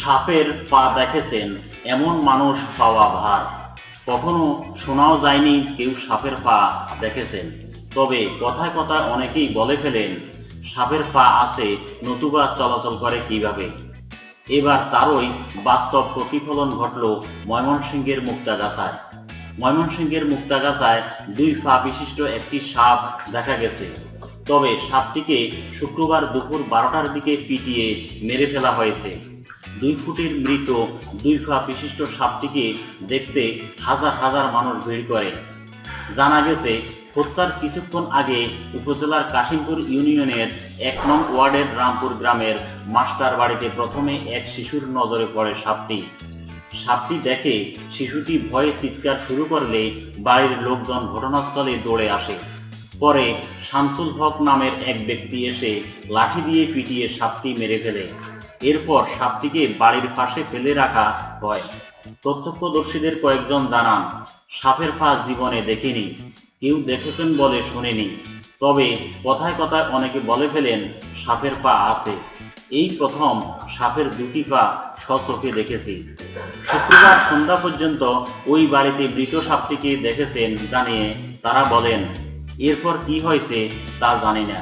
সাপের পা দেখেছেন এমন মানুষ পাওয়া ভার। কখনো শোনাও যায়নি কেউ সাপের পা দেখেছেন। তবে কথায় কথায় অনেকেই বলে ফেলেন সাপের পা আছে, নতুবা চলাচল করে কিভাবে। এবার তারই বাস্তব প্রতিফলন ঘটল ময়মনসিংহের মুক্তাগাছায়। ময়মনসিংহের মুক্তাগাছায় 2 পা বিশিষ্ট একটি সাপ দেখা গেছে। তবে সাপটিকে শুক্রবার দুপুর 12টার দিকে পিটিয়ে মেরে ফেলা হয়েছে। 2 ফুটের মৃত 2 পা বিশিষ্ট সাপটিকে দেখতে হাজার হাজার মানুষ ভিড় করে। জানা গেছে হত্যার কিছুক্ষণ আগে উপজেলার কাশিমপুর ইউনিয়নের 1 নং ওয়ার্ডের রামপুর গ্রামের মাস্টার বাড়িতে প্রথমে এক শিশুর নজরে পড়ে সাপটি। সাপটি দেখে শিশুটি ভয়ে চিৎকার শুরু করলে বাড়ির লোকজন ঘটনাস্থলে দৌড়ে আসে। পরে শামসুল হক নামের এক ব্যক্তি এসে লাঠি দিয়ে পিটিয়ে সাপটি মেরে ফেলে। এরপর সাপটিকে বাড়ির পাশে ফেলে রাখা হয়। প্রত্যক্ষদর্শীদের কয়েকজন জানান, সাপের পা জীবনে দেখিনি, কেউ দেখেছেন বলে শুনিনি। তবে কথায় কথায় অনেকে বলে ফেলেন সাপের পা আছে। এই প্রথম সাপের 2টি পা স্বচক্ষে দেখেছি। শুক্রবার সন্ধ্যা পর্যন্ত ওই বাড়িতে মৃত সাপটিকে দেখেছেন জানিয়ে তারা বলেন, এরপর কি হয়েছে তা জানি না।